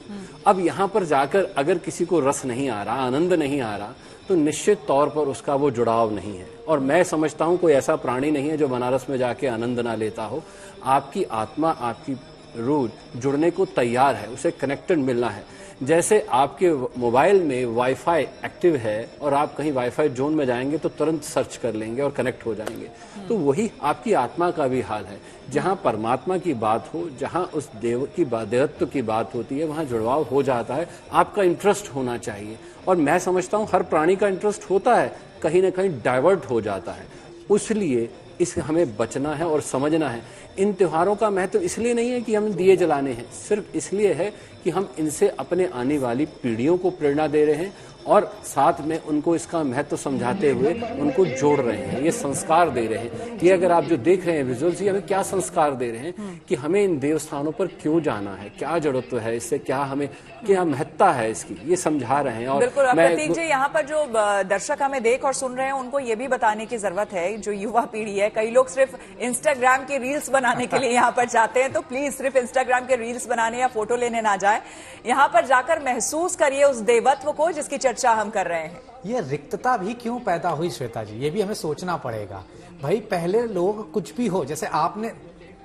अब यहाँ पर जाकर अगर किसी को रस नहीं आ रहा, आनंद नहीं आ रहा, तो निश्चित तौर पर उसका वो जुड़ाव नहीं है। और मैं समझता हूँ कोई ऐसा प्राणी नहीं है जो बनारस में जाके आनंद ना लेता हो। आपकी आत्मा, आपकी रूह जुड़ने को तैयार है, उसे कनेक्टेड मिलना है। जैसे आपके मोबाइल में वाईफाई एक्टिव है और आप कहीं वाईफाई जोन में जाएंगे तो तुरंत सर्च कर लेंगे और कनेक्ट हो जाएंगे, तो वही आपकी आत्मा का भी हाल है। जहाँ परमात्मा की बात हो, जहाँ उस देवत्व की बात होती है, वहाँ जुड़ाव हो जाता है। आपका इंटरेस्ट होना चाहिए, और मैं समझता हूँ हर प्राणी का इंटरेस्ट होता है, कहीं ना कहीं डाइवर्ट हो जाता है। इसलिए इस हमें बचना है और समझना है। इन त्योहारों का महत्व इसलिए नहीं है कि हम दिए जलाने हैं, सिर्फ इसलिए है कि हम इनसे अपने आने वाली पीढ़ियों को प्रेरणा दे रहे हैं और साथ में उनको इसका महत्व समझाते हुए उनको जोड़ रहे हैं, ये संस्कार दे रहे हैं। ये अगर आप जो देख रहे हैं विजुअल्स, ये हमें क्या संस्कार दे रहे हैं कि हमें इन देवस्थानों पर क्यों जाना है, क्या जरूरत है, इससे क्या हमें क्या महत्ता है इसकी, ये समझा रहे हैं। और बिल्कुल प्रतीक जी, यहाँ पर जो दर्शक हमें देख और सुन रहे हैं उनको ये भी बताने की जरूरत है, जो युवा पीढ़ी है, कई लोग सिर्फ इंस्टाग्राम के रील्स बनाने के लिए यहाँ पर जाते हैं, तो प्लीज सिर्फ इंस्टाग्राम के रील्स बनाने या फोटो लेने ना जाए। यहाँ पर जाकर महसूस करिए उस देवत्व को जिसकी चर्चा हम कर रहे हैं। ये रिक्तता भी क्यों पैदा हुई श्वेता जी, ये भी हमें सोचना पड़ेगा। भाई पहले लोग कुछ भी हो, जैसे आपने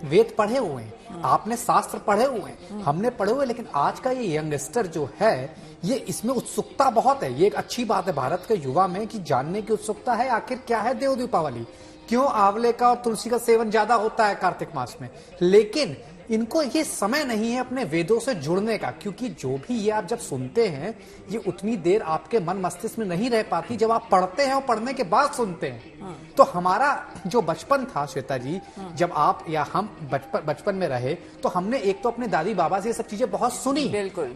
वेद पढ़े हुए हैं, आपने शास्त्र पढ़े हुए हैं, हमने पढ़े हुए, लेकिन आज का ये यंगस्टर जो है, ये इसमें उत्सुकता बहुत है। ये एक अच्छी बात है भारत के युवा में कि जानने की उत्सुकता है आखिर क्या है देव दीपावली, क्यों आंवले का और तुलसी का सेवन ज्यादा होता है कार्तिक मास में। लेकिन इनको ये समय नहीं है अपने वेदों से जुड़ने का, क्योंकि जो भी ये आप जब सुनते हैं ये उतनी देर आपके मन मस्तिष्क में नहीं रह पाती जब आप पढ़ते हैं और पढ़ने के बाद सुनते हैं। तो हमारा जो बचपन था श्वेता जी, जब आप या हम बचपन में रहे, तो हमने एक तो अपने दादी बाबा से ये सब चीजें बहुत सुनी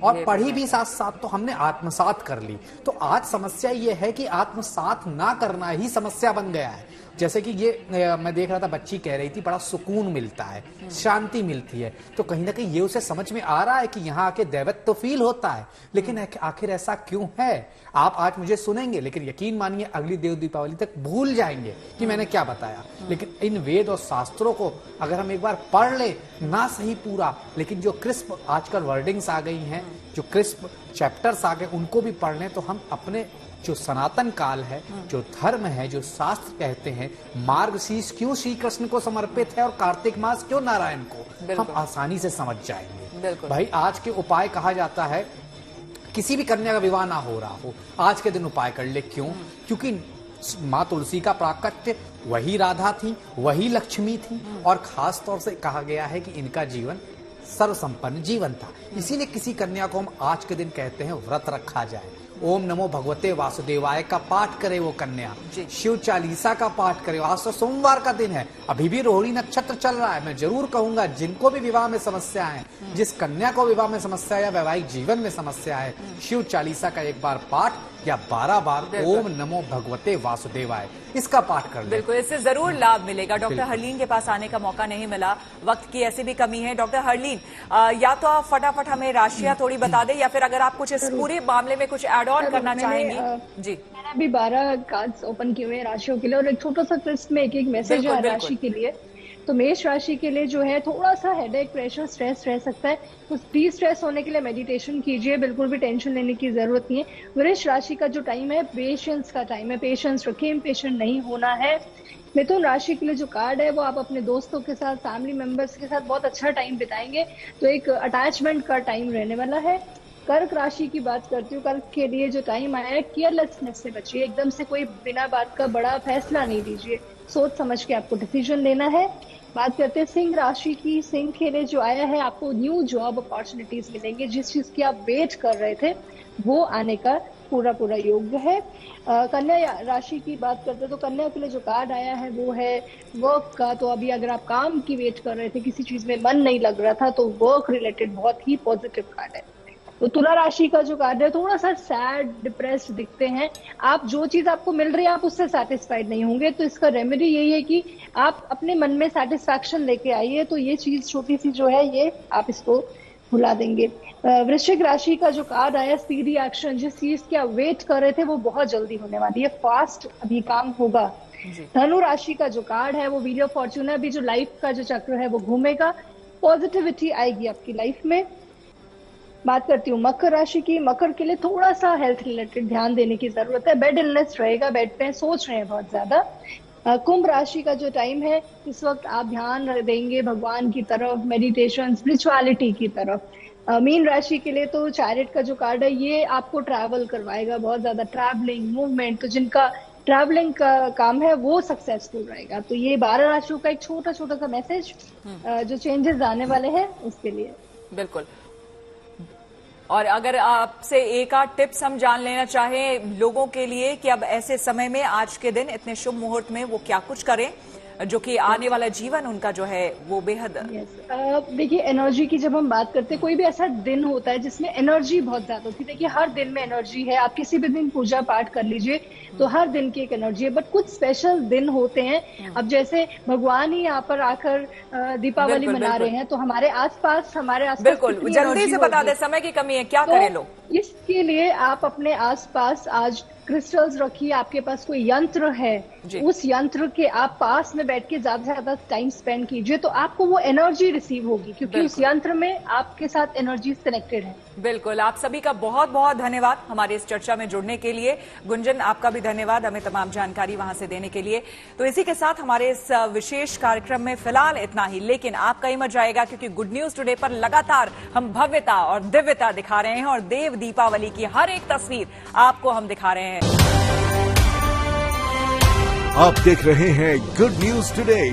और पढ़ी भी, साथ साथ तो हमने आत्मसात कर ली। तो आज समस्या ये है कि आत्मसात ना करना ही समस्या बन गया है। जैसे कि ये मैं देख रहा था, बच्ची कह रही थी बड़ा सुकून मिलता है, शांति मिलती है, तो कहीं ना कहीं ये उसे समझ में आ रहा है कि यहाँ आके दैवत्व तो फील होता है। लेकिन आखिर ऐसा क्यों है? आप आज मुझे सुनेंगे, लेकिन यकीन मानिए अगली देव दीपावली तक भूल जाएंगे कि मैंने क्या बताया। लेकिन इन वेद और शास्त्रों को अगर हम एक बार पढ़ ले, ना सही पूरा, लेकिन जो क्रिस्प आजकल वर्डिंग्स आ गई हैं, जो क्रिस्प चैप्टर्स आ गए, उनको भी पढ़ लें तो हम अपने जो सनातन काल है, जो धर्म है, जो शास्त्र कहते हैं, मार्गशीर्ष क्यों श्री कृष्ण को समर्पित है और कार्तिक मास क्यों नारायण को, हम आसानी से समझ जाएंगे। भाई आज के उपाय कहा जाता है, किसी भी कन्या का विवाह ना हो रहा हो, आज के दिन उपाय कर ले। क्यों? क्योंकि माँ तुलसी का प्राकट्य वही राधा थी, वही लक्ष्मी थी, और खास तौर से कहा गया है कि इनका जीवन सर्व संपन्न जीवन था। इसीलिए किसी कन्या को हम आज के दिन कहते हैं व्रत रखा जाए, ओम नमो भगवते वासुदेवाय का पाठ करे वो कन्या, शिव चालीसा का पाठ करे। आज तो सोमवार का दिन है, अभी भी रोहिणी नक्षत्र चल रहा है। मैं जरूर कहूंगा जिनको भी विवाह में समस्या है, जिस कन्या को विवाह में समस्या या वैवाहिक जीवन में समस्या है, शिव चालीसा का एक बार पाठ या 12 बार ओम नमो भगवते वासुदेवाय इसका पाठ कर ले। बिल्कुल, इससे जरूर लाभ मिलेगा। डॉक्टर हरलीन के पास आने का मौका नहीं मिला, वक्त की ऐसी भी कमी है। डॉक्टर हरलीन, या तो आप फटाफट हमें राशियां थोड़ी बता दें, या फिर अगर आप कुछ इस पूरे मामले में कुछ ऐड ऑन करना चाहेंगी। जी, मैंने अभी 12 कार्ड्स ओपन किए हुए हैं राशियों के लिए, और एक छोटा सा ट्विस्ट में एक मैसेज है राशि के लिए। तो मेष राशि के लिए जो है थोड़ा सा हेडेक, प्रेशर, स्ट्रेस रह सकता है, तो डी स्ट्रेस होने के लिए मेडिटेशन कीजिए, बिल्कुल भी टेंशन लेने की जरूरत नहीं है। वृष राशि का जो टाइम है पेशेंस का टाइम है, पेशेंस रखें, इम्पेशेंट नहीं होना है। मिथुन राशि के लिए जो कार्ड है वो आप अपने दोस्तों के साथ, फैमिली मेंबर्स के साथ बहुत अच्छा टाइम बिताएंगे, तो एक अटैचमेंट का टाइम रहने वाला है। कर्क राशि की बात करती हूँ, कर्क के लिए जो टाइम आया है केयरलेसनेस से बचिए, एकदम से कोई बिना बात का बड़ा फैसला नहीं लीजिए, सोच समझ के आपको डिसीजन लेना है। बात करते हैं सिंह राशि की। सिंह के लिए जो आया है, आपको न्यू जॉब अपॉर्चुनिटीज मिलेंगे, जिस चीज की आप वेट कर रहे थे वो आने का पूरा योग्य है। कन्या राशि की बात करते हैं तो कन्या के लिए जो कार्ड आया है वो है वर्क का। तो अभी अगर आप काम की वेट कर रहे थे, किसी चीज में मन नहीं लग रहा था, तो वर्क रिलेटेड बहुत ही पॉजिटिव कार्ड है। तो तुला राशि का जो कार्ड है थोड़ा सा सैड, डिप्रेस्ड दिखते हैं। आप जो चीज आपको मिल रही है आप उससे सेटिस्फाइड नहीं होंगे, तो इसका रेमेडी यही है कि आप अपने मन में सेटिस्फैक्शन लेके आइए, तो ये चीज छोटी सी जो है ये आप इसको भुला देंगे। वृश्चिक राशि का जो कार्ड आया स्पीडी एक्शन, जिस चीज की आप वेट कर रहे थे वो बहुत जल्दी होने वाली है, फास्ट अभी काम होगा। धनु राशि का जो कार्ड है वो व्हील ऑफ फॉर्च्यून है, अभी जो लाइफ का जो चक्र है वो घूमेगा, पॉजिटिविटी आएगी आपकी लाइफ में। बात करती हूँ मकर राशि की। मकर के लिए थोड़ा सा हेल्थ रिलेटेड ध्यान देने की जरूरत है, बेड इलनेस रहेगा, बेड पे सोच रहे हैं बहुत ज्यादा। कुंभ राशि का जो टाइम है इस वक्त आप ध्यान देंगे भगवान की तरफ, मेडिटेशन, स्पिरिचुअलिटी की तरफ। मीन राशि के लिए तो चैरिट का जो कार्ड है ये आपको ट्रैवल करवाएगा, बहुत ज्यादा ट्रैवलिंग, मूवमेंट, तो जिनका ट्रैवलिंग का काम है वो सक्सेसफुल रहेगा। तो ये 12 राशियों का एक छोटा सा मैसेज जो चेंजेस आने वाले हैं उसके लिए। बिल्कुल। और अगर आपसे एक आध टिप्स हम जान लेना चाहें लोगों के लिए कि अब ऐसे समय में, आज के दिन, इतने शुभ मुहूर्त में वो क्या कुछ करें जो कि आने वाला जीवन उनका जो है वो बेहद। देखिए एनर्जी की जब हम बात करते हैं, कोई भी ऐसा दिन होता है जिसमें एनर्जी बहुत ज्यादा होती है। देखिए हर दिन में एनर्जी है, आप किसी भी दिन पूजा पाठ कर लीजिए तो हर दिन की एक एनर्जी है, बट कुछ स्पेशल दिन होते हैं। अब जैसे भगवान ही यहाँ पर आकर दीपावली मना रहे हैं, तो हमारे आसपास बिल्कुल जल्दी से बता दें, समय की कमी है, क्या करें लोग? इसके लिए आप अपने आसपास आज क्रिस्टल्स रखिए, आपके पास कोई यंत्र है उस यंत्र के आप पास में बैठ के ज्यादा से ज्यादा टाइम स्पेंड कीजिए, तो आपको वो एनर्जी रिसीव होगी, क्योंकि उस यंत्र में आपके साथ एनर्जी कनेक्टेड है। बिल्कुल, आप सभी का बहुत बहुत धन्यवाद हमारे इस चर्चा में जुड़ने के लिए। गुंजन, आपका भी धन्यवाद हमें तमाम जानकारी वहां से देने के लिए। तो इसी के साथ हमारे इस विशेष कार्यक्रम में फिलहाल इतना ही, लेकिन आपका ही मत जाएगा, क्योंकि गुड न्यूज टुडे पर लगातार हम भव्यता और दिव्यता दिखा रहे हैं और देव दीपावली की हर एक तस्वीर आपको हम दिखा रहे हैं। आप देख रहे हैं गुड न्यूज टुडे